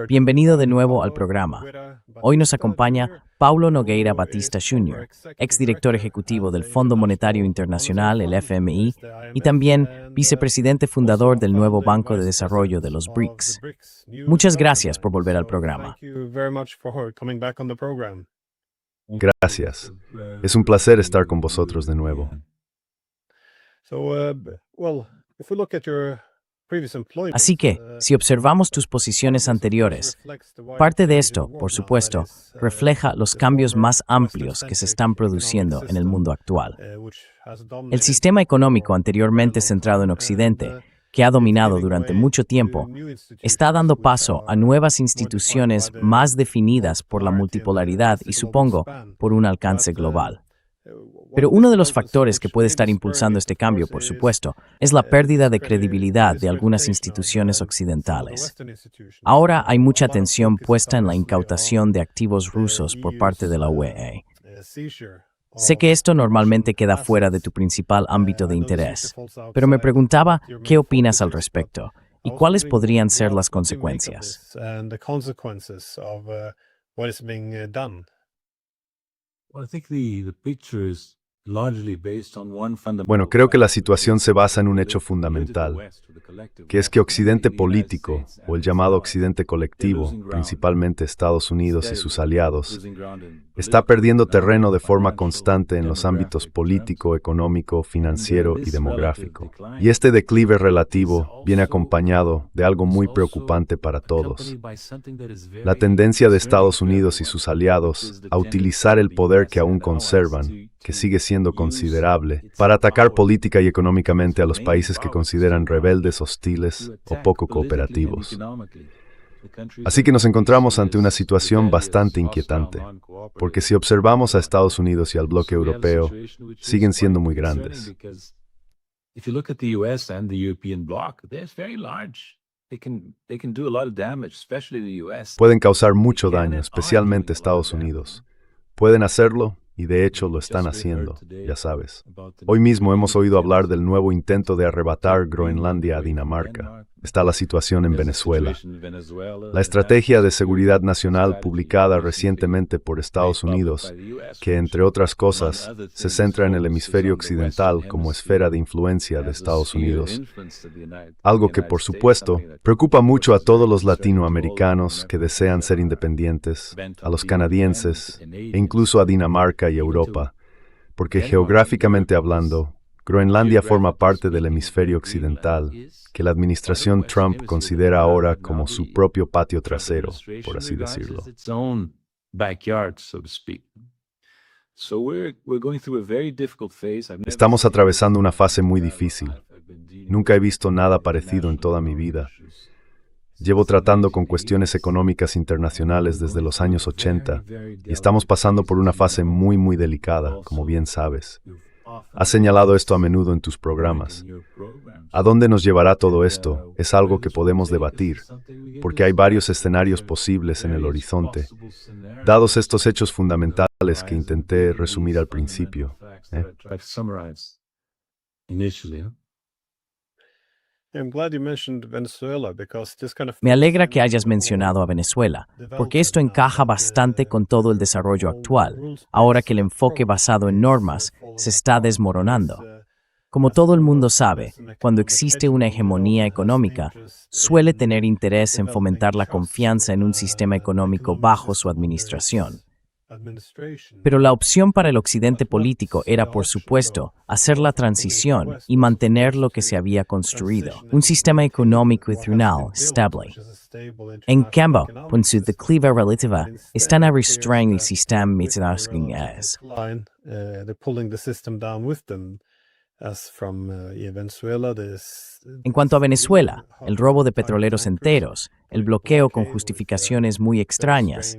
Bienvenido de nuevo al programa. Hoy nos acompaña Paulo Nogueira Batista Jr., exdirector ejecutivo del Fondo Monetario Internacional, el FMI, y también vicepresidente fundador del nuevo Banco de Desarrollo de los BRICS. Muchas gracias por volver al programa. Gracias. Es un placer estar con vosotros de nuevo. Así que, si observamos tus posiciones anteriores, parte de esto, por supuesto, refleja los cambios más amplios que se están produciendo en el mundo actual. El sistema económico anteriormente centrado en Occidente, que ha dominado durante mucho tiempo, está dando paso a nuevas instituciones más definidas por la multipolaridad y, supongo, por un alcance global. Pero uno de los factores que puede estar impulsando este cambio, por supuesto, es la pérdida de credibilidad de algunas instituciones occidentales. Ahora hay mucha atención puesta en la incautación de activos rusos por parte de la UE. Sé que esto normalmente queda fuera de tu principal ámbito de interés, pero me preguntaba qué opinas al respecto y cuáles podrían ser las consecuencias. Bueno, creo que la situación se basa en un hecho fundamental, que es que Occidente político, o el llamado Occidente colectivo, principalmente Estados Unidos y sus aliados, está perdiendo terreno de forma constante en los ámbitos político, económico, financiero y demográfico. Y este declive relativo viene acompañado de algo muy preocupante para todos: la tendencia de Estados Unidos y sus aliados a utilizar el poder que aún conservan, que sigue siendo considerable, para atacar política y económicamente a los países que consideran rebeldes, hostiles o poco cooperativos. Así que nos encontramos ante una situación bastante inquietante, porque si observamos a Estados Unidos y al bloque europeo, siguen siendo muy grandes. Pueden causar mucho daño, especialmente Estados Unidos. Pueden hacerlo, y de hecho lo están haciendo, ya sabes. Hoy mismo hemos oído hablar del nuevo intento de arrebatar Groenlandia a Dinamarca. Está la situación en Venezuela. La estrategia de seguridad nacional publicada recientemente por Estados Unidos, que entre otras cosas se centra en el hemisferio occidental como esfera de influencia de Estados Unidos. Algo que, por supuesto, preocupa mucho a todos los latinoamericanos que desean ser independientes, a los canadienses e incluso a Dinamarca y Europa, porque geográficamente hablando, Groenlandia forma parte del hemisferio occidental, que la administración Trump considera ahora como su propio patio trasero, por así decirlo. Estamos atravesando una fase muy difícil. Nunca he visto nada parecido en toda mi vida. Llevo tratando con cuestiones económicas internacionales desde los años 80 y estamos pasando por una fase muy delicada, como bien sabes. Has señalado esto a menudo en tus programas. ¿A dónde nos llevará todo esto? Es algo que podemos debatir, porque hay varios escenarios posibles en el horizonte, dados estos hechos fundamentales que intenté resumir al principio. Me alegra que hayas mencionado a Venezuela, porque esto encaja bastante con todo el desarrollo actual, ahora que el enfoque basado en normas se está desmoronando. Como todo el mundo sabe, cuando existe una hegemonía económica, suele tener interés en fomentar la confianza en un sistema económico bajo su administración. Pero la opción para el occidente político era, por supuesto, hacer la transición y mantener lo que se había construido, un sistema económico internacional estable. En cambio, con su declive relativa, están arrastrando el sistema internacional. En cuanto a Venezuela, el robo de petroleros enteros, el bloqueo con justificaciones muy extrañas.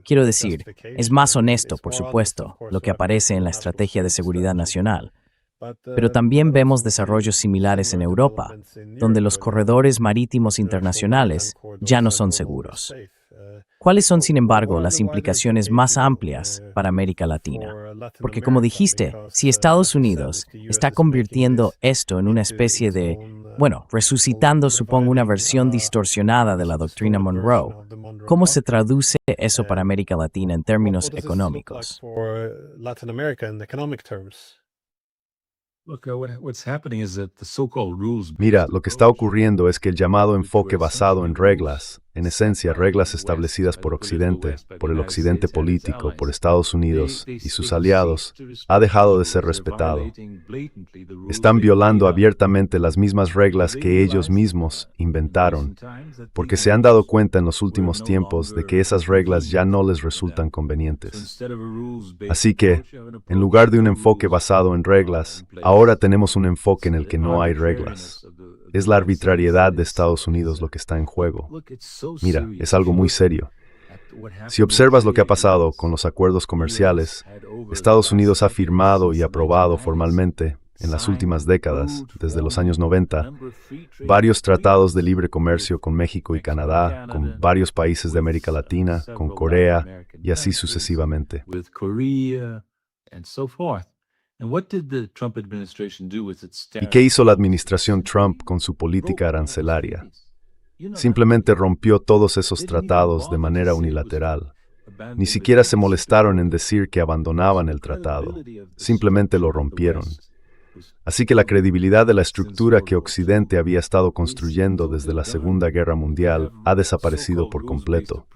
Quiero decir, es más honesto, por supuesto, lo que aparece en la Estrategia de Seguridad Nacional. Pero también vemos desarrollos similares en Europa, donde los corredores marítimos internacionales ya no son seguros. ¿Cuáles son, sin embargo, las implicaciones más amplias para América Latina? Porque, como dijiste, si Estados Unidos está convirtiendo esto en una especie de Bueno, resucitando, supongo, una versión distorsionada de la doctrina Monroe. ¿Cómo se traduce eso para América Latina en términos económicos? Mira, lo que está ocurriendo es que el llamado enfoque basado en reglas, en esencia reglas establecidas por Occidente, por el Occidente político, por Estados Unidos y sus aliados, ha dejado de ser respetado. Están violando abiertamente las mismas reglas que ellos mismos inventaron, porque se han dado cuenta en los últimos tiempos de que esas reglas ya no les resultan convenientes. Así que, en lugar de un enfoque basado en reglas, ahora tenemos un enfoque en el que no hay reglas. Es la arbitrariedad de Estados Unidos lo que está en juego. Mira, es algo muy serio. Si observas lo que ha pasado con los acuerdos comerciales, Estados Unidos ha firmado y aprobado formalmente, en las últimas décadas, desde los años 90, varios tratados de libre comercio con México y Canadá, con varios países de América Latina, con Corea, y así sucesivamente. ¿Y qué hizo la administración Trump con su política arancelaria? Simplemente rompió todos esos tratados de manera unilateral. Ni siquiera se molestaron en decir que abandonaban el tratado. Simplemente lo rompieron. Así que la credibilidad de la estructura que Occidente había estado construyendo desde la Segunda Guerra Mundial ha desaparecido por completo.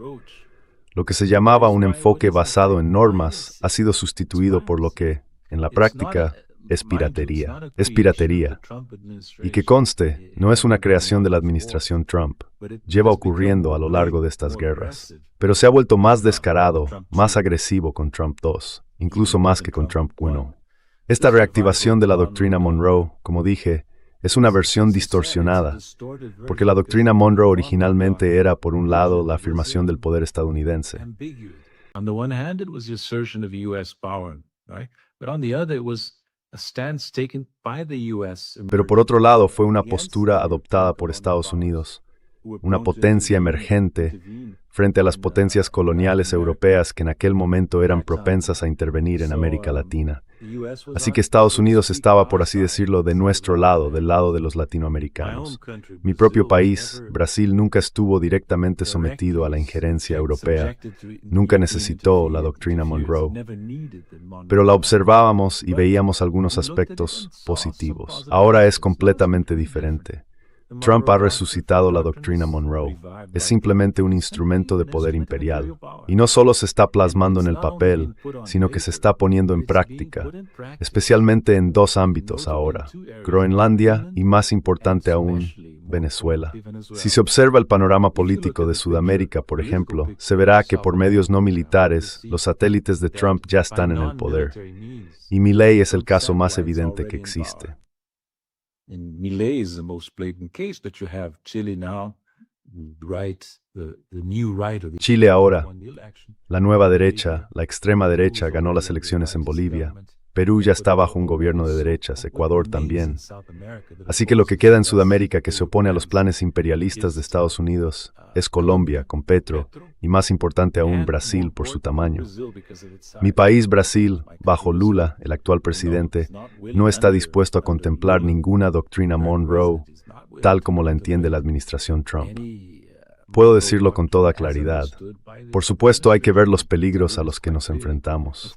Lo que se llamaba un enfoque basado en normas ha sido sustituido por lo que, en la práctica, es piratería. Es piratería. Y que conste, no es una creación de la administración Trump. Lleva ocurriendo a lo largo de estas guerras. Pero se ha vuelto más descarado, más agresivo con Trump 2, incluso más que con Trump 1. Esta reactivación de la doctrina Monroe, como dije, es una versión distorsionada, porque la doctrina Monroe originalmente era, por un lado, la afirmación del poder estadounidense. Pero por otro lado fue una postura adoptada por Estados Unidos, una potencia emergente, frente a las potencias coloniales europeas que en aquel momento eran propensas a intervenir en América Latina. Así que Estados Unidos estaba, por así decirlo, de nuestro lado, del lado de los latinoamericanos. Mi propio país, Brasil, nunca estuvo directamente sometido a la injerencia europea, nunca necesitó la doctrina Monroe, pero la observábamos y veíamos algunos aspectos positivos. Ahora es completamente diferente. Trump ha resucitado la doctrina Monroe. Es simplemente un instrumento de poder imperial. Y no solo se está plasmando en el papel, sino que se está poniendo en práctica, especialmente en dos ámbitos ahora, Groenlandia y, más importante aún, Venezuela. Si se observa el panorama político de Sudamérica, por ejemplo, se verá que por medios no militares, los satélites de Trump ya están en el poder. Y Milei es el caso más evidente que existe. And Milei is the most blatant case, but you have Chile now, the new right. Chile ahora, la nueva derecha, la extrema derecha ganó las elecciones en Bolivia. Perú ya está bajo un gobierno de derechas, Ecuador también. Así que lo que queda en Sudamérica que se opone a los planes imperialistas de Estados Unidos es Colombia, con Petro, y más importante aún Brasil por su tamaño. Mi país, Brasil, bajo Lula, el actual presidente, no está dispuesto a contemplar ninguna doctrina Monroe, tal como la entiende la administración Trump. Puedo decirlo con toda claridad. Por supuesto, hay que ver los peligros a los que nos enfrentamos.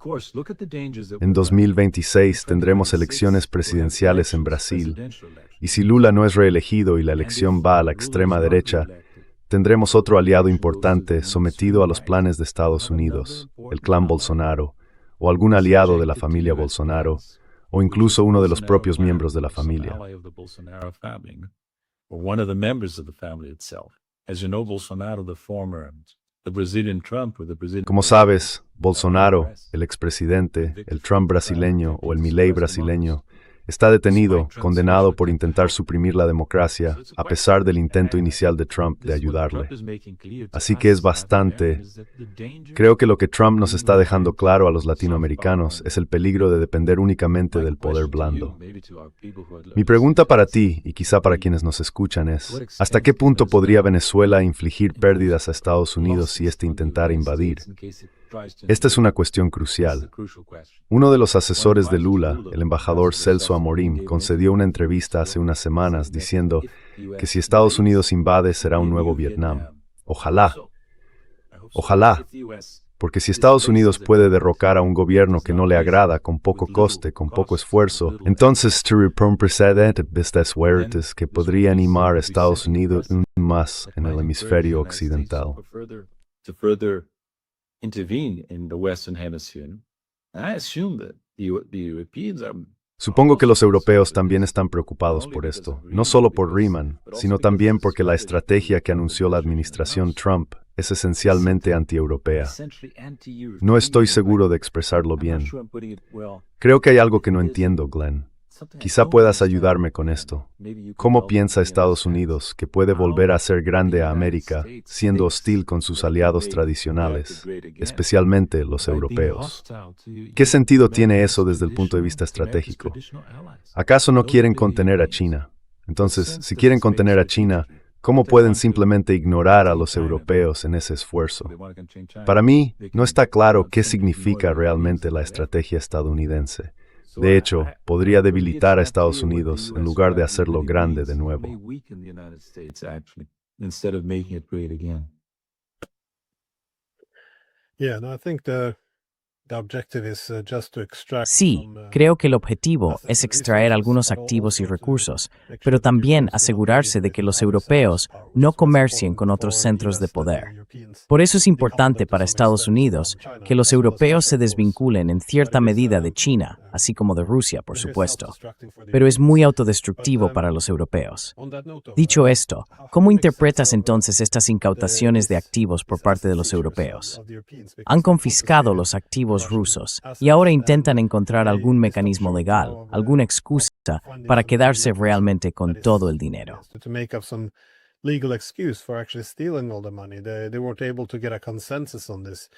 En 2026 tendremos elecciones presidenciales en Brasil, y si Lula no es reelegido y la elección va a la extrema derecha, tendremos otro aliado importante sometido a los planes de Estados Unidos, el clan Bolsonaro, o algún aliado de la familia Bolsonaro, o incluso uno de los propios miembros de la familia. Como sabes, Bolsonaro, el expresidente, el Trump brasileño o el Milei brasileño, está detenido, condenado por intentar suprimir la democracia, a pesar del intento inicial de Trump de ayudarle. Así que es bastante... Creo que lo que Trump nos está dejando claro a los latinoamericanos es el peligro de depender únicamente del poder blando. Mi pregunta para ti, y quizá para quienes nos escuchan, es: ¿hasta qué punto podría Venezuela infligir pérdidas a Estados Unidos si éste intentara invadir? Esta es una cuestión crucial. Uno de los asesores de Lula, el embajador Celso Amorim, concedió una entrevista hace unas semanas diciendo que si Estados Unidos invade será un nuevo Vietnam. Ojalá. Ojalá. Porque si Estados Unidos puede derrocar a un gobierno que no le agrada con poco coste, con poco esfuerzo, entonces un precedente de estas suertes que podría animar a Estados Unidos más en el hemisferio occidental. Supongo que los europeos también están preocupados por esto, no solo por Riemann, sino también porque la estrategia que anunció la administración Trump es esencialmente anti-europea. No estoy seguro de expresarlo bien. Creo que hay algo que no entiendo, Glenn. Quizá puedas ayudarme con esto. ¿Cómo piensa Estados Unidos que puede volver a ser grande a América siendo hostil con sus aliados tradicionales, especialmente los europeos? ¿Qué sentido tiene eso desde el punto de vista estratégico? ¿Acaso no quieren contener a China? Entonces, si quieren contener a China, ¿cómo pueden simplemente ignorar a los europeos en ese esfuerzo? Para mí, no está claro qué significa realmente la estrategia estadounidense. De hecho, podría debilitar a Estados Unidos en lugar de hacerlo grande de nuevo. Sí, creo que el objetivo es extraer algunos activos y recursos, pero también asegurarse de que los europeos no comercien con otros centros de poder. Por eso es importante para Estados Unidos que los europeos se desvinculen en cierta medida de China, así como de Rusia, por supuesto. Pero es muy autodestructivo para los europeos. Dicho esto, ¿cómo interpretas entonces estas incautaciones de activos por parte de los europeos? Han confiscado los activos rusos y ahora intentan encontrar algún mecanismo legal, alguna excusa para quedarse realmente con todo el dinero. Legal excuse for actually stealing all the money. They weren't able to get a consensus on this.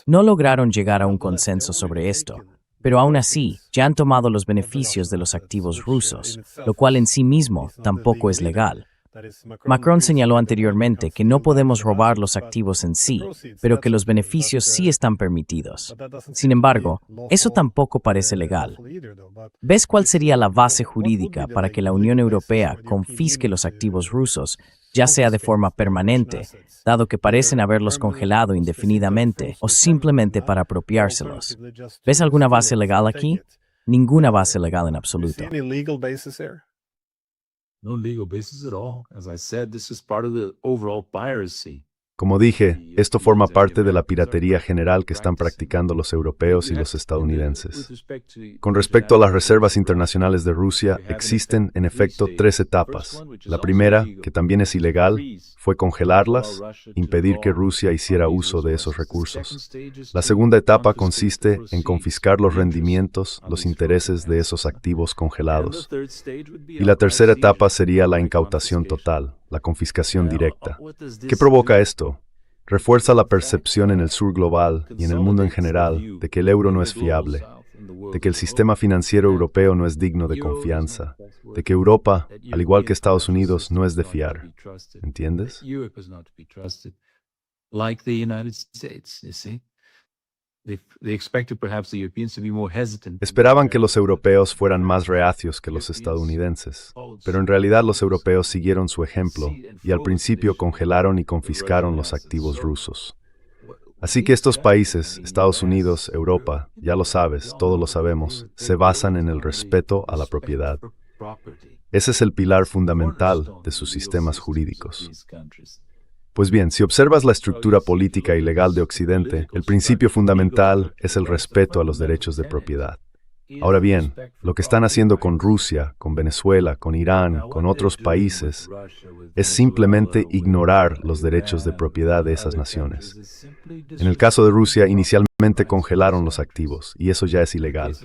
No lograron llegar a un consenso sobre esto, pero aún así ya han tomado los beneficios de los activos rusos, lo cual en sí mismo tampoco es legal. Macron señaló anteriormente que no podemos robar los activos en sí, pero que los beneficios sí están permitidos. Sin embargo, eso tampoco parece legal. ¿Ves cuál sería la base jurídica para que la Unión Europea confisque los activos rusos, ya sea de forma permanente, dado que parecen haberlos congelado indefinidamente, o simplemente para apropiárselos? ¿Ves alguna base legal aquí? Ninguna base legal en absoluto. No legal basis at all. As I said, this is part of the overall piracy. Como dije, esto forma parte de la piratería general que están practicando los europeos y los estadounidenses. Con respecto a las reservas internacionales de Rusia, existen, en efecto, 3 etapas. La primera, que también es ilegal, fue congelarlas, impedir que Rusia hiciera uso de esos recursos. La segunda etapa consiste en confiscar los rendimientos, los intereses de esos activos congelados. Y la tercera etapa sería la incautación total, la confiscación directa. ¿Qué provoca esto? Refuerza la percepción en el sur global y en el mundo en general de que el euro no es fiable, de que el sistema financiero europeo no es digno de confianza, de que Europa, al igual que Estados Unidos, no es de fiar. ¿Entiendes? Esperaban que los europeos fueran más reacios que los estadounidenses, pero en realidad los europeos siguieron su ejemplo y al principio congelaron y confiscaron los activos rusos. Así que estos países, Estados Unidos, Europa, ya lo sabes, todos lo sabemos, se basan en el respeto a la propiedad. Ese es el pilar fundamental de sus sistemas jurídicos. Pues bien, si observas la estructura política y legal de Occidente, el principio fundamental es el respeto a los derechos de propiedad. Ahora bien, lo que están haciendo con Rusia, con Venezuela, con Irán, con otros países, es simplemente ignorar los derechos de propiedad de esas naciones. En el caso de Rusia, inicialmente congelaron los activos, y eso ya es ilegal.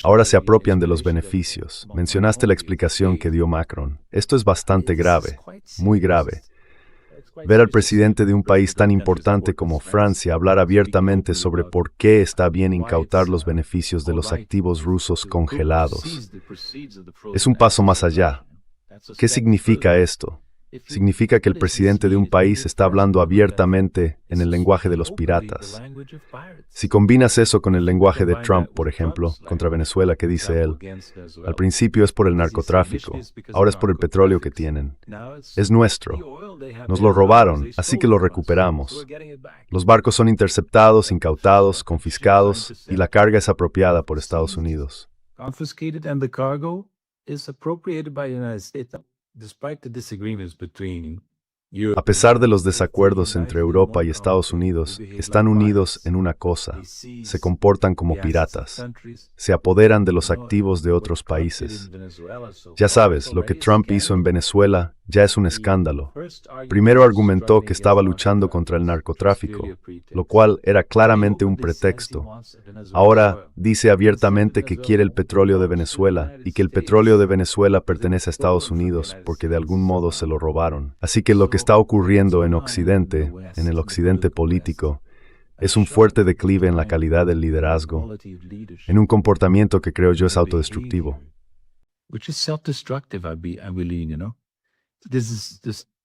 Ahora se apropian de los beneficios. Mencionaste la explicación que dio Macron. Esto es bastante grave, muy grave. Ver al presidente de un país tan importante como Francia hablar abiertamente sobre por qué está bien incautar los beneficios de los activos rusos congelados. Es un paso más allá. ¿Qué significa esto? Significa que el presidente de un país está hablando abiertamente en el lenguaje de los piratas. Si combinas eso con el lenguaje de Trump, por ejemplo, contra Venezuela, ¿qué dice él? Al principio es por el narcotráfico, ahora es por el petróleo que tienen. Es nuestro. Nos lo robaron, así que lo recuperamos. Los barcos son interceptados, incautados, confiscados, y la carga es apropiada por Estados Unidos. Confiscated and the cargo is appropriated by the United States. Despite the disagreements between A pesar de los desacuerdos entre Europa y Estados Unidos, están unidos en una cosa: se comportan como piratas. Se apoderan de los activos de otros países. Ya sabes, lo que Trump hizo en Venezuela ya es un escándalo. Primero argumentó que estaba luchando contra el narcotráfico, lo cual era claramente un pretexto. Ahora dice abiertamente que quiere el petróleo de Venezuela y que el petróleo de Venezuela pertenece a Estados Unidos porque de algún modo se lo robaron. Así que lo que está ocurriendo en Occidente, en el Occidente político, es un fuerte declive en la calidad del liderazgo, en un comportamiento que creo yo es autodestructivo. Which is self-destructive, I believe, you know.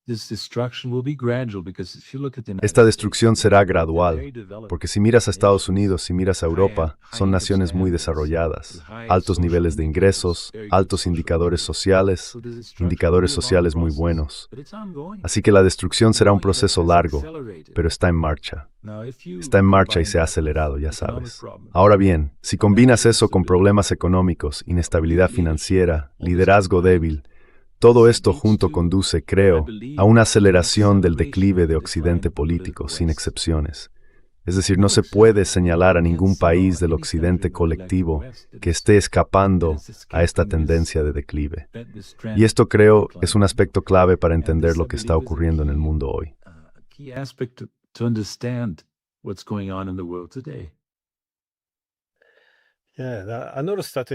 This destruction will be gradual because if you look at the Esta destrucción será gradual, porque si miras a Estados Unidos, si miras a Europa, son naciones muy desarrolladas, altos niveles de ingresos, altos indicadores sociales muy buenos. Así que la destrucción será un proceso largo, pero está en marcha. Está en marcha y se ha acelerado, ya sabes. Ahora bien, si combinas eso con problemas económicos, inestabilidad financiera, liderazgo débil, todo esto junto conduce, creo, a una aceleración del declive de Occidente político, sin excepciones. Es decir, no se puede señalar a ningún país del Occidente colectivo que esté escapando a esta tendencia de declive. Y esto, creo, es un aspecto clave para entender lo que está ocurriendo en el mundo hoy.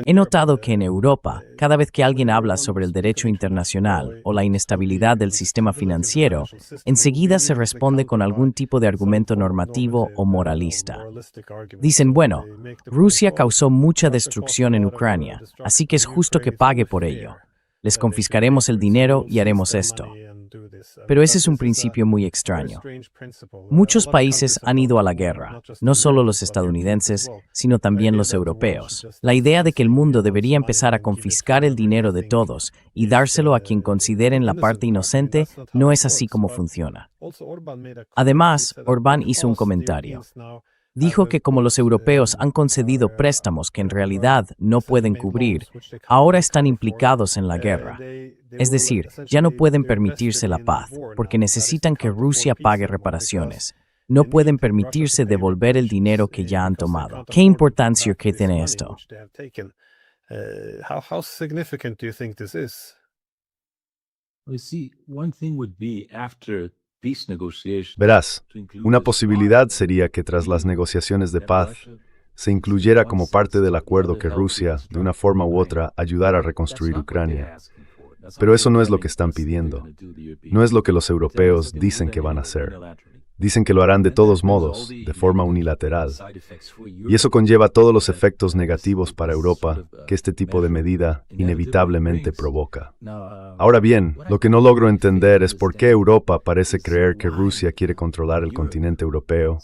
He notado que en Europa, cada vez que alguien habla sobre el derecho internacional o la inestabilidad del sistema financiero, enseguida se responde con algún tipo de argumento normativo o moralista. Dicen, bueno, Rusia causó mucha destrucción en Ucrania, así que es justo que pague por ello. Les confiscaremos el dinero y haremos esto. Pero ese es un principio muy extraño. Muchos países han ido a la guerra, no solo los estadounidenses, sino también los europeos. La idea de que el mundo debería empezar a confiscar el dinero de todos y dárselo a quien consideren la parte inocente no es así como funciona. Además, Orbán hizo un comentario. Dijo que como los europeos han concedido préstamos que en realidad no pueden cubrir, ahora están implicados en la guerra. Es decir, ya no pueden permitirse la paz, porque necesitan que Rusia pague reparaciones. No pueden permitirse devolver el dinero que ya han tomado. ¿Qué importancia que tiene esto? How significant do you think this is? Well, see, one thing would be after peace negotiations. Verás, una posibilidad sería que tras las negociaciones de paz se incluyera como parte del acuerdo que Rusia, de una forma u otra, ayudara a reconstruir Ucrania. Pero eso no es lo que están pidiendo. No es lo que los europeos dicen que van a hacer. Dicen que lo harán de todos modos, de forma unilateral. Y eso conlleva todos los efectos negativos para Europa que este tipo de medida inevitablemente provoca. Ahora bien, lo que no logro entender es por qué Europa parece creer que Rusia quiere controlar el continente europeo,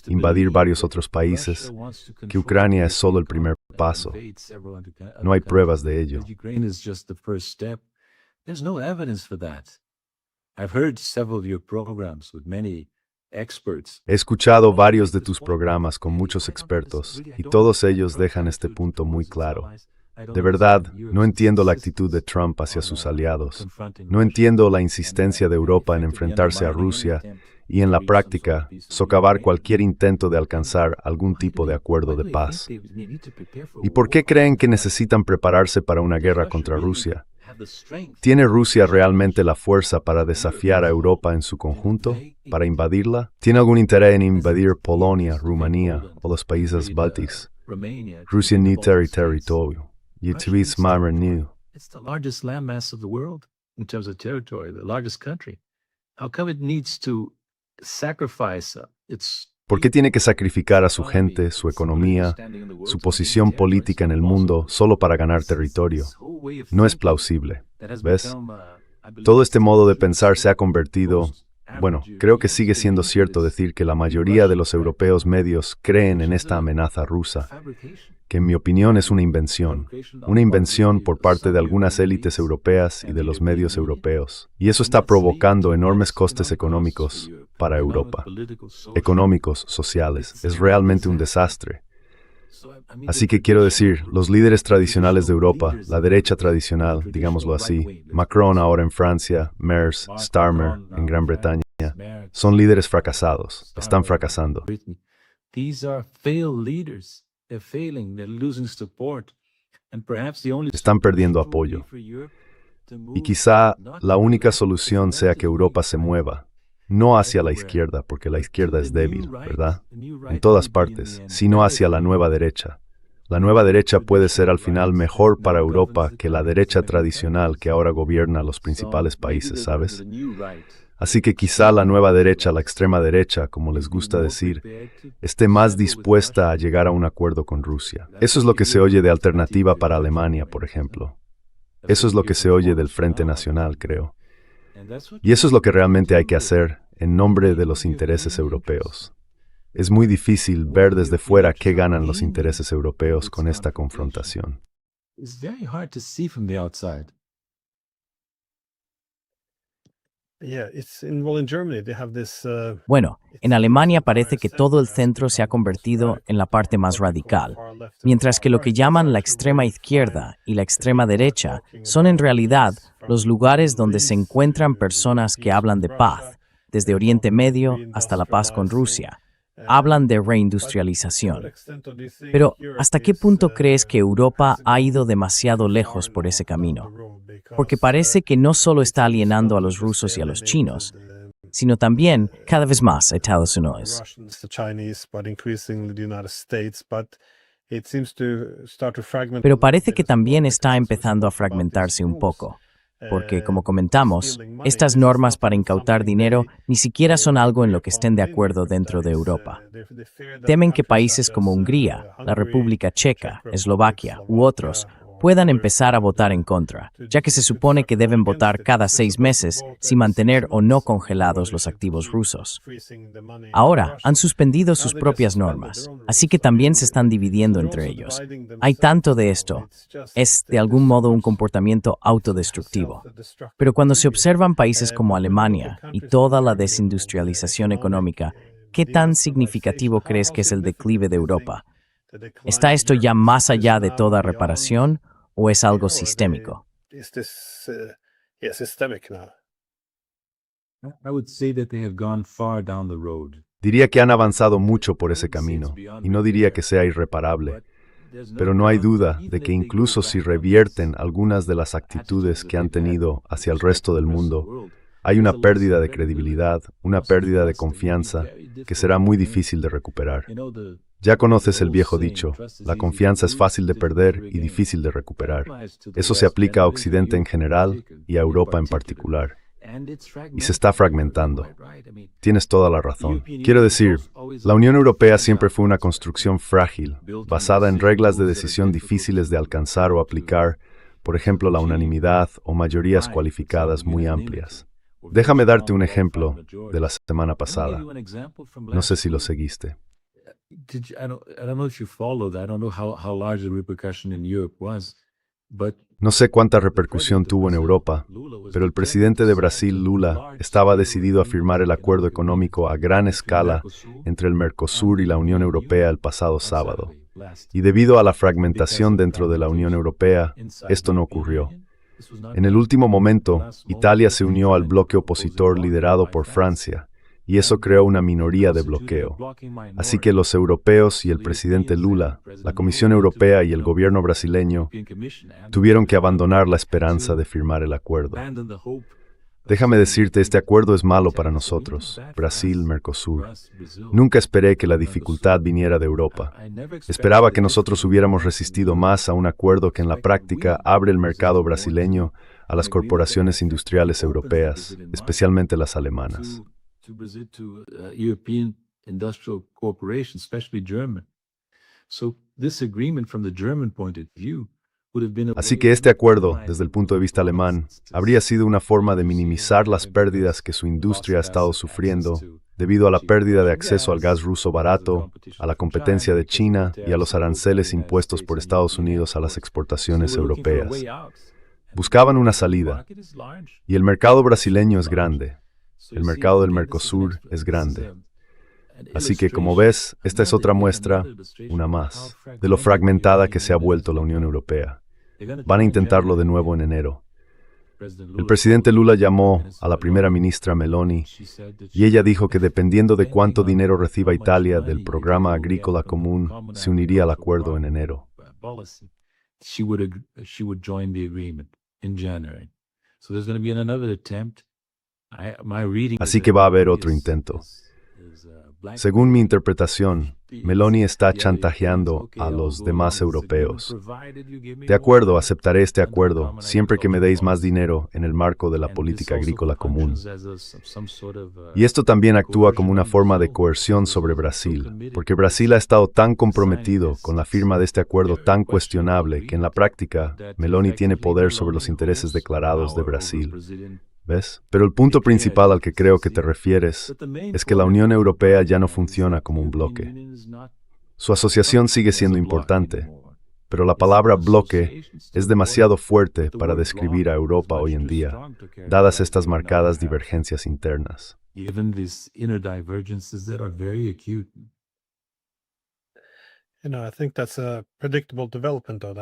invadir varios otros países, que Ucrania es solo el primer paso. No hay pruebas de ello. He escuchado varios de tus programas con muchos expertos y todos ellos dejan este punto muy claro. De verdad, no entiendo la actitud de Trump hacia sus aliados. No entiendo la insistencia de Europa en enfrentarse a Rusia y, en la práctica, socavar cualquier intento de alcanzar algún tipo de acuerdo de paz. ¿Y por qué creen que necesitan prepararse para una guerra contra Rusia? ¿Tiene Rusia realmente la fuerza para desafiar a Europa en su conjunto? ¿Para invadirla? ¿Tiene algún interés en invadir Polonia, Rumanía o los países bálticos? Rusia no tiene territorio. Es the largest landmass of the world in terms of territory, the largest country. How come it needs to sacrifice its ¿Por qué tiene que sacrificar a su gente, su economía, su posición política en el mundo solo para ganar territorio? No es plausible. ¿Ves? Todo este modo de pensar se ha convertido, bueno, creo que sigue siendo cierto decir que la mayoría de los europeos medios creen en esta amenaza rusa, que en mi opinión es una invención por parte de algunas élites europeas y de los medios europeos. Y eso está provocando enormes costes económicos para Europa. Económicos, sociales. Es realmente un desastre. Así que quiero decir, los líderes tradicionales de Europa, la derecha tradicional, digámoslo así, Macron ahora en Francia, Merz, Starmer en Gran Bretaña, son líderes fracasados, están fracasando. Están perdiendo apoyo. Y quizá la única solución sea que Europa se mueva, no hacia la izquierda, porque la izquierda es débil, ¿verdad? En todas partes, sino hacia la nueva derecha. La nueva derecha puede ser al final mejor para Europa que la derecha tradicional que ahora gobierna los principales países, ¿sabes? Así que quizá la nueva derecha, la extrema derecha, como les gusta decir, esté más dispuesta a llegar a un acuerdo con Rusia. Eso es lo que se oye de Alternativa para Alemania, por ejemplo. Eso es lo que se oye del Frente Nacional, creo. Y eso es lo que realmente hay que hacer en nombre de los intereses europeos. Es muy difícil ver desde fuera qué ganan los intereses europeos con esta confrontación. Bueno, en Alemania parece que todo el centro se ha convertido en la parte más radical, mientras que lo que llaman la extrema izquierda y la extrema derecha son en realidad los lugares donde se encuentran personas que hablan de paz, desde Oriente Medio hasta la paz con Rusia. Hablan de reindustrialización. Pero, ¿hasta qué punto crees que Europa ha ido demasiado lejos por ese camino? Porque parece que no solo está alienando a los rusos y a los chinos, sino también, cada vez más, a Estados Unidos. Pero parece que también está empezando a fragmentarse un poco. Porque, como comentamos, estas normas para incautar dinero ni siquiera son algo en lo que estén de acuerdo dentro de Europa. Temen que países como Hungría, la República Checa, Eslovaquia u otros puedan empezar a votar en contra, ya que se supone que deben votar cada 6 meses si mantener o no congelados los activos rusos. Ahora han suspendido sus propias normas, así que también se están dividiendo entre ellos. Hay tanto de esto. Es, de algún modo, un comportamiento autodestructivo. Pero cuando se observan países como Alemania y toda la desindustrialización económica, ¿qué tan significativo crees que es el declive de Europa? ¿Está esto ya más allá de toda reparación o es algo sistémico? Diría que han avanzado mucho por ese camino, y no diría que sea irreparable, pero no hay duda de que incluso si revierten algunas de las actitudes que han tenido hacia el resto del mundo, hay una pérdida de credibilidad, una pérdida de confianza que será muy difícil de recuperar. Ya conoces el viejo dicho, la confianza es fácil de perder y difícil de recuperar. Eso se aplica a Occidente en general y a Europa en particular. Y se está fragmentando. Tienes toda la razón. Quiero decir, la Unión Europea siempre fue una construcción frágil, basada en reglas de decisión difíciles de alcanzar o aplicar, por ejemplo, la unanimidad o mayorías cualificadas muy amplias. Déjame darte un ejemplo de la semana pasada. No sé si lo seguiste. No sé cuánta repercusión tuvo en Europa, pero el presidente de Brasil, Lula, estaba decidido a firmar el acuerdo económico a gran escala entre el Mercosur y la Unión Europea el pasado sábado. Y debido a la fragmentación dentro de la Unión Europea, esto no ocurrió. En el último momento, Italia se unió al bloque opositor liderado por Francia, y eso creó una minoría de bloqueo. Así que los europeos y el presidente Lula, la Comisión Europea y el gobierno brasileño tuvieron que abandonar la esperanza de firmar el acuerdo. Déjame decirte, este acuerdo es malo para nosotros, Brasil, Mercosur. Nunca esperé que la dificultad viniera de Europa. Esperaba que nosotros hubiéramos resistido más a un acuerdo que en la práctica abre el mercado brasileño a las corporaciones industriales europeas, especialmente las alemanas. To Brazil, to European industrial corporations, especially German. So this agreement from the German point of view Así que este acuerdo, desde el punto de vista alemán, habría sido una forma de minimizar las pérdidas que su industria ha estado sufriendo debido a la pérdida de acceso al gas ruso barato, a la competencia de China y a los aranceles impuestos por Estados Unidos a las exportaciones europeas. Buscaban una salida, y el mercado brasileño es grande. El mercado del Mercosur es grande. Así que, como ves, esta es otra muestra, una más, de lo fragmentada que se ha vuelto la Unión Europea. Van a intentarlo de nuevo en enero. El presidente Lula llamó a la primera ministra Meloni y ella dijo que dependiendo de cuánto dinero reciba Italia del programa agrícola común, se uniría al acuerdo en enero. Así que va a haber otro intento. Según mi interpretación, Meloni está chantajeando a los demás europeos. De acuerdo, aceptaré este acuerdo siempre que me deis más dinero en el marco de la política agrícola común. Y esto también actúa como una forma de coerción sobre Brasil, porque Brasil ha estado tan comprometido con la firma de este acuerdo tan cuestionable que en la práctica Meloni tiene poder sobre los intereses declarados de Brasil. ¿Ves? Pero el punto principal al que creo que te refieres es que la Unión Europea ya no funciona como un bloque. Su asociación sigue siendo importante, pero la palabra bloque es demasiado fuerte para describir a Europa hoy en día, dadas estas marcadas divergencias internas.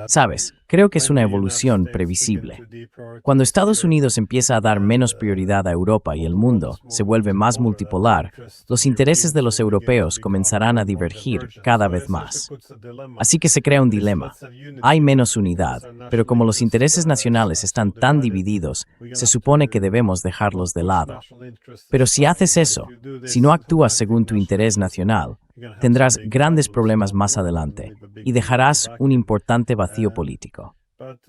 Sabes, creo que es una evolución previsible. Cuando Estados Unidos empieza a dar menos prioridad a Europa y el mundo se vuelve más multipolar, los intereses de los europeos comenzarán a divergir cada vez más. Así que se crea un dilema. Hay menos unidad, pero como los intereses nacionales están tan divididos, se supone que debemos dejarlos de lado. Pero si haces eso, si no actúas según tu interés nacional, tendrás grandes problemas más adelante y dejarás un importante vacío político.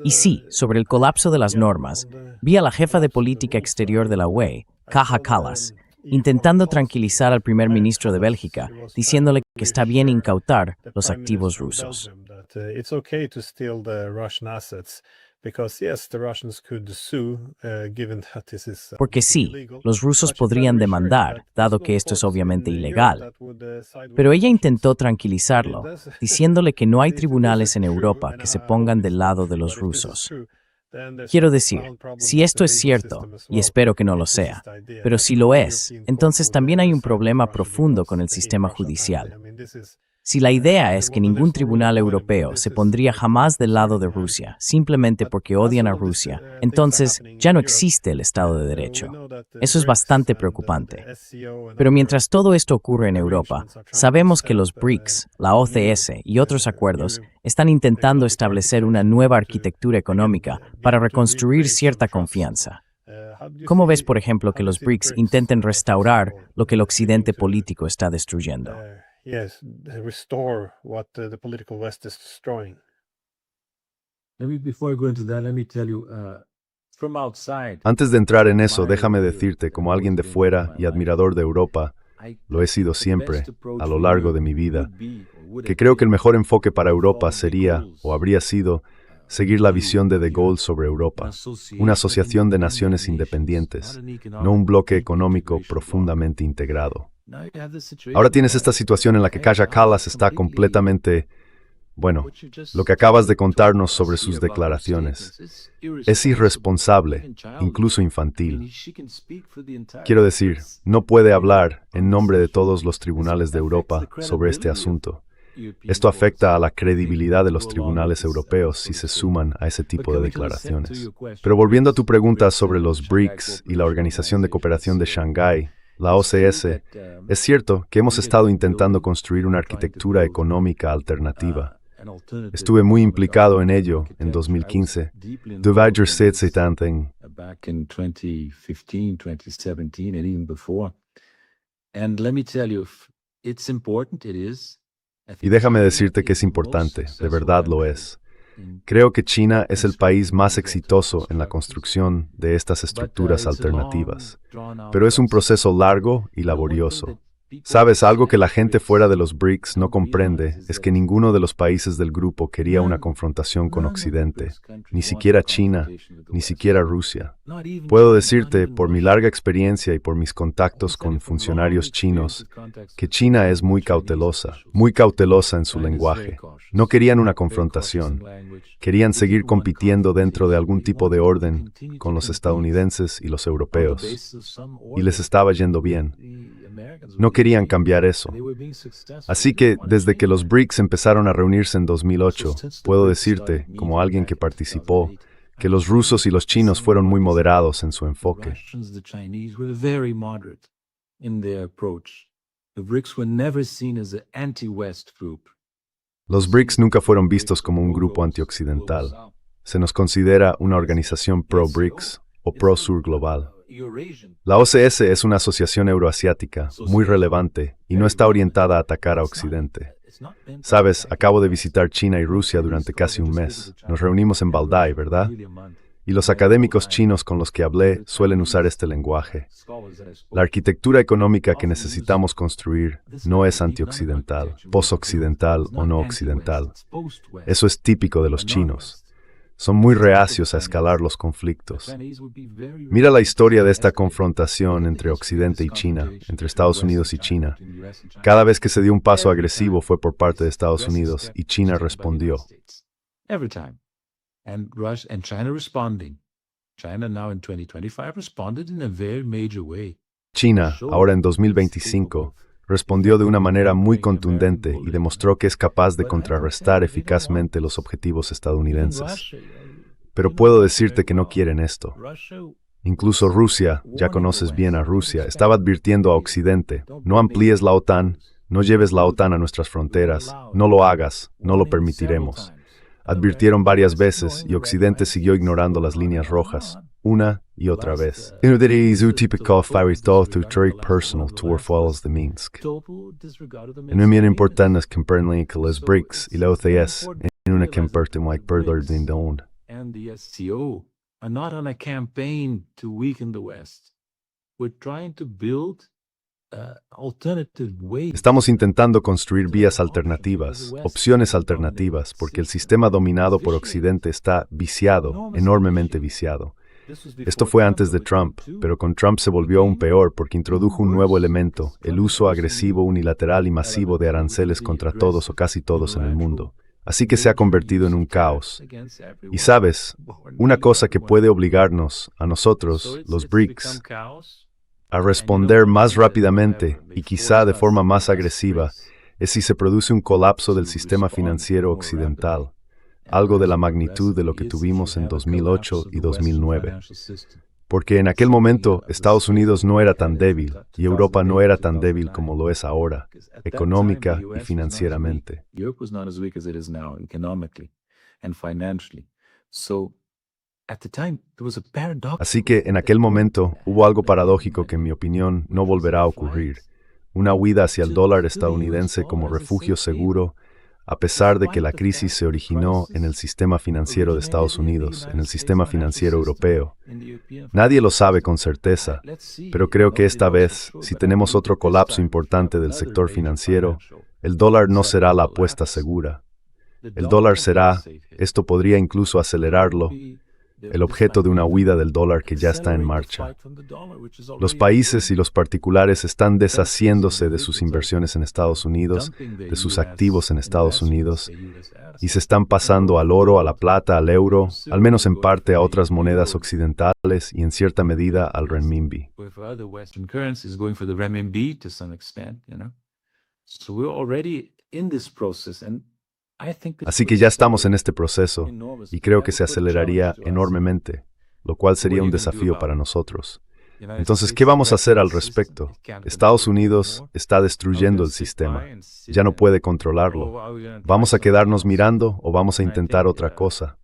Y sí, sobre el colapso de las normas, vi a la jefa de política exterior de la UE, Kaja Kallas, intentando tranquilizar al primer ministro de Bélgica, diciéndole que está bien incautar los activos rusos. Porque sí, los rusos podrían demandar, dado que esto es obviamente ilegal. Pero ella intentó tranquilizarlo, diciéndole que no hay tribunales en Europa que se pongan del lado de los rusos. Quiero decir, si esto es cierto, y espero que no lo sea, pero si lo es, entonces también hay un problema profundo con el sistema judicial. Si la idea es que ningún tribunal europeo se pondría jamás del lado de Rusia, simplemente porque odian a Rusia, entonces ya no existe el Estado de Derecho. Eso es bastante preocupante. Pero mientras todo esto ocurre en Europa, sabemos que los BRICS, la OCS y otros acuerdos están intentando establecer una nueva arquitectura económica para reconstruir cierta confianza. ¿Cómo ves, por ejemplo, que los BRICS intenten restaurar lo que el occidente político está destruyendo? Yes, restore what the political West is destroying. Before I go into that, let me tell you, from outside. Antes de entrar en eso, déjame decirte, como alguien de fuera y admirador de Europa, lo he sido siempre, a lo largo de mi vida, que creo que el mejor enfoque para Europa sería, o habría sido, seguir la visión de De Gaulle sobre Europa, una asociación de naciones independientes, no un bloque económico profundamente integrado. Ahora tienes esta situación en la que Kaja Kallas está completamente, bueno, lo que acabas de contarnos sobre sus declaraciones. Es irresponsable, incluso infantil. Quiero decir, no puede hablar en nombre de todos los tribunales de Europa sobre este asunto. Esto afecta a la credibilidad de los tribunales europeos si se suman a ese tipo de declaraciones. Pero volviendo a tu pregunta sobre los BRICS y la Organización de Cooperación de Shanghái, la OCS, es cierto que hemos estado intentando construir una arquitectura económica alternativa. Estuve muy implicado en ello en 2015. Divider Sitzitaten. Back in 2015, 2017, and even before. And let me tell you, it's important, it is. Y déjame decirte que es importante, de verdad lo es. Creo que China es el país más exitoso en la construcción de estas estructuras alternativas, pero es un proceso largo y laborioso. Sabes, algo que la gente fuera de los BRICS no comprende es que ninguno de los países del grupo quería una confrontación con Occidente, ni siquiera China, ni siquiera Rusia. Puedo decirte, por mi larga experiencia y por mis contactos con funcionarios chinos, que China es muy cautelosa en su lenguaje. No querían una confrontación, querían seguir compitiendo dentro de algún tipo de orden con los estadounidenses y los europeos, y les estaba yendo bien. No querían cambiar eso. Así que, desde que los BRICS empezaron a reunirse en 2008, puedo decirte, como alguien que participó, que los rusos y los chinos fueron muy moderados en su enfoque. Los BRICS nunca fueron vistos como un grupo antioccidental. Se nos considera una organización pro-BRICS o pro-Sur global. La OCS es una asociación euroasiática muy relevante y no está orientada a atacar a Occidente. Sabes, acabo de visitar China y Rusia durante casi un mes. Nos reunimos en Valdai, ¿verdad? Y los académicos chinos con los que hablé suelen usar este lenguaje. La arquitectura económica que necesitamos construir no es antioccidental, posoccidental o no occidental. Eso es típico de los chinos. Son muy reacios a escalar los conflictos. Mira la historia de esta confrontación entre Occidente y China, entre Estados Unidos y China. Cada vez que se dio un paso agresivo fue por parte de Estados Unidos y China respondió. China, ahora en 2025, respondió de una manera muy contundente y demostró que es capaz de contrarrestar eficazmente los objetivos estadounidenses. Pero puedo decirte que no quieren esto. Incluso Rusia, ya conoces bien a Rusia, estaba advirtiendo a Occidente, no amplíes la OTAN, no lleves la OTAN a nuestras fronteras, no lo hagas, no lo permitiremos. Advirtieron varias veces y Occidente siguió ignorando las líneas rojas, una y otra vez. No me importan las compañías que los BRICS y la OCS en una campaña like perder din don. And the SCO are not on a campaign to weaken the West. We're trying to build alternative ways. Estamos intentando construir vías alternativas, opciones alternativas, porque el sistema dominado por Occidente está viciado, enormemente viciado. Esto fue antes de Trump, pero con Trump se volvió aún peor porque introdujo un nuevo elemento, el uso agresivo, unilateral y masivo de aranceles contra todos o casi todos en el mundo. Así que se ha convertido en un caos. Y sabes, una cosa que puede obligarnos, a nosotros, los BRICS, a responder más rápidamente y quizá de forma más agresiva, es si se produce un colapso del sistema financiero occidental, algo de la magnitud de lo que tuvimos en 2008 y 2009. Porque en aquel momento Estados Unidos no era tan débil y Europa no era tan débil como lo es ahora, económica y financieramente. Así que en aquel momento hubo algo paradójico que en mi opinión no volverá a ocurrir, una huida hacia el dólar estadounidense como refugio seguro, a pesar de que la crisis se originó en el sistema financiero de Estados Unidos, en el sistema financiero europeo. Nadie lo sabe con certeza, pero creo que esta vez, si tenemos otro colapso importante del sector financiero, el dólar no será la apuesta segura. El dólar será, esto podría incluso acelerarlo, el objeto de una huida del dólar que ya está en marcha. Los países y los particulares están deshaciéndose de sus inversiones en Estados Unidos, de sus activos en Estados Unidos, y se están pasando al oro, a la plata, al euro, al menos en parte a otras monedas occidentales y en cierta medida al renminbi. Así que ya estamos en este proceso y creo que se aceleraría enormemente, lo cual sería un desafío para nosotros. Entonces, ¿qué vamos a hacer al respecto? Estados Unidos está destruyendo el sistema. Ya no puede controlarlo. ¿Vamos a quedarnos mirando o vamos a intentar otra cosa?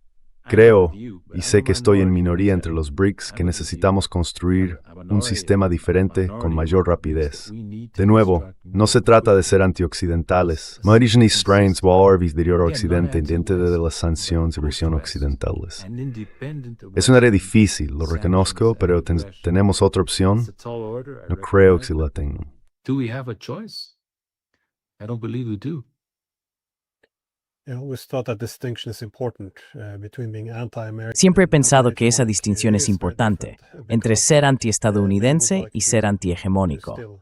Creo, y sé que estoy en minoría entre los BRICS, que necesitamos construir un sistema diferente con mayor rapidez. De nuevo, no se trata de ser antioccidentales. Occidente dentro de las sanciones y versión occidentales. Es un área difícil, lo reconozco, pero ¿tenemos otra opción? No creo que la tengan. Do we have a choice? I don't believe we do. I always thought that distinction is important between being anti-American. Siempre he pensado que esa distinción es importante entre ser antiestadounidense y ser antihegemónico.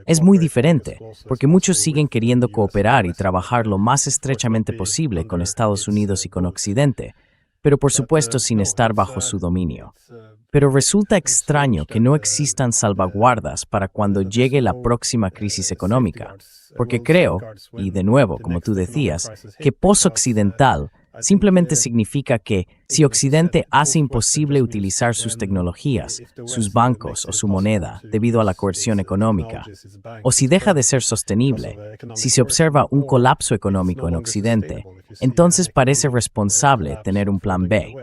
Es muy diferente, porque muchos siguen queriendo cooperar y trabajar lo más estrechamente posible con Estados Unidos y con Occidente, pero por supuesto sin estar bajo su dominio. Pero resulta extraño que no existan salvaguardas para cuando llegue la próxima crisis económica, porque creo, y de nuevo, como tú decías, que post-occidental simplemente significa que si Occidente hace imposible utilizar sus tecnologías, sus bancos o su moneda debido a la coerción económica, o si deja de ser sostenible, si se observa un colapso económico en Occidente, entonces parece responsable tener un plan B.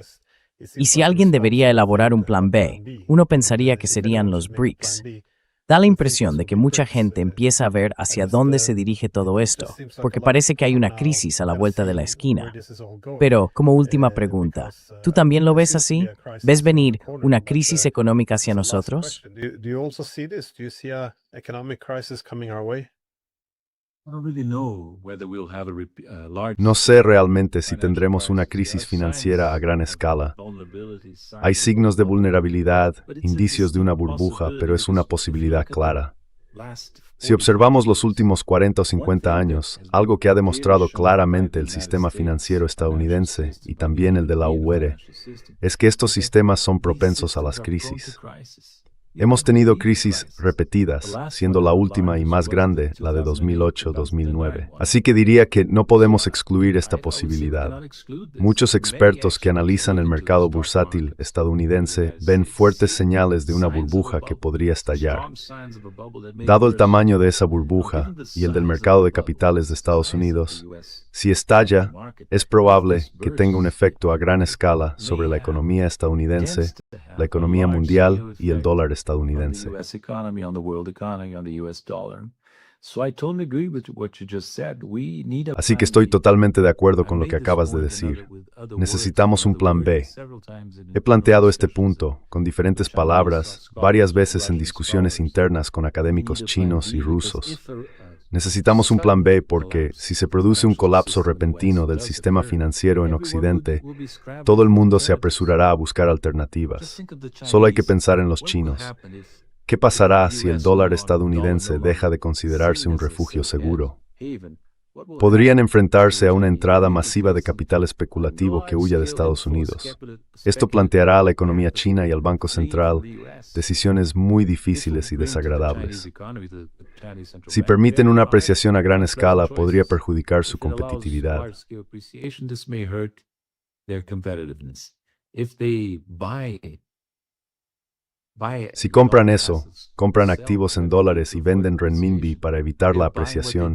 Y si alguien debería elaborar un plan B, uno pensaría que serían los BRICS. Da la impresión de que mucha gente empieza a ver hacia dónde se dirige todo esto, porque parece que hay una crisis a la vuelta de la esquina. Pero, como última pregunta, ¿tú también lo ves así? ¿Ves venir una crisis económica hacia nosotros? Do you also see this? Do you see a economic crisis coming our way? I don't really know whether we'll have a large No sé realmente si tendremos una crisis financiera a gran escala. Hay signos de vulnerabilidad, indicios de una burbuja, pero es una posibilidad clara. Si observamos los últimos 40 o 50 años, algo que ha demostrado claramente el sistema financiero estadounidense y también el de la UR, es que estos sistemas son propensos a las crisis. Hemos tenido crisis repetidas, siendo la última y más grande la de 2008-2009. Así que diría que no podemos excluir esta posibilidad. Muchos expertos que analizan el mercado bursátil estadounidense ven fuertes señales de una burbuja que podría estallar. Dado el tamaño de esa burbuja y el del mercado de capitales de Estados Unidos, si estalla, es probable que tenga un efecto a gran escala sobre la economía estadounidense, la economía mundial y el dólar estadounidense. Así que estoy totalmente de acuerdo con lo que acabas de decir. Necesitamos un plan B. He planteado este punto, con diferentes palabras, varias veces en discusiones internas con académicos chinos y rusos. Necesitamos un plan B porque, si se produce un colapso repentino del sistema financiero en Occidente, todo el mundo se apresurará a buscar alternativas. Solo hay que pensar en los chinos. ¿Qué pasará si el dólar estadounidense deja de considerarse un refugio seguro? Podrían enfrentarse a una entrada masiva de capital especulativo que huya de Estados Unidos. Esto planteará a la economía china y al Banco Central decisiones muy difíciles y desagradables. Si permiten una apreciación a gran escala, podría perjudicar su competitividad. Si compran eso, compran activos en dólares y venden renminbi para evitar la apreciación,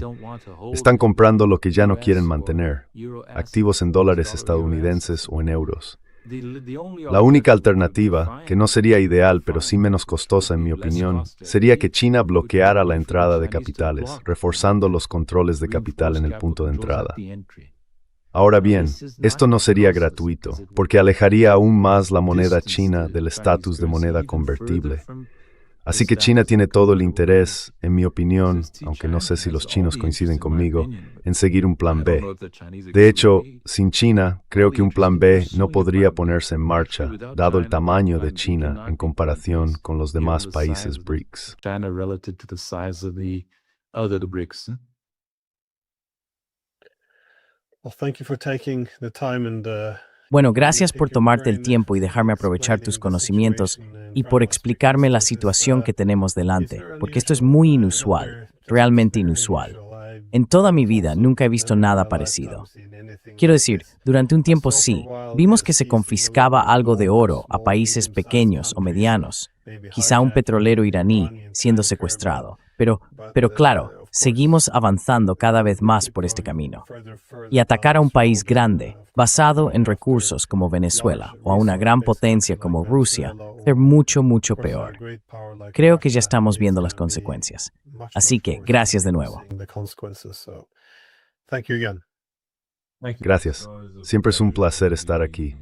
están comprando lo que ya no quieren mantener, activos en dólares estadounidenses o en euros. La única alternativa, que no sería ideal pero sí menos costosa en mi opinión, sería que China bloqueara la entrada de capitales, reforzando los controles de capital en el punto de entrada. Ahora bien, esto no sería gratuito, porque alejaría aún más la moneda china del estatus de moneda convertible. Así que China tiene todo el interés, en mi opinión, aunque no sé si los chinos coinciden conmigo, en seguir un plan B. De hecho, sin China, creo que un plan B no podría ponerse en marcha, dado el tamaño de China en comparación con los demás países BRICS. Bueno, gracias por tomarte el tiempo y dejarme aprovechar tus conocimientos y por explicarme la situación que tenemos delante, porque esto es muy inusual, realmente inusual. En toda mi vida nunca he visto nada parecido. Quiero decir, durante un tiempo sí, vimos que se confiscaba algo de oro a países pequeños o medianos, quizá un petrolero iraní siendo secuestrado. Pero claro, seguimos avanzando cada vez más por este camino. Y atacar a un país grande, basado en recursos como Venezuela, o a una gran potencia como Rusia, es mucho, mucho peor. Creo que ya estamos viendo las consecuencias. Así que, gracias de nuevo. Gracias. Siempre es un placer estar aquí.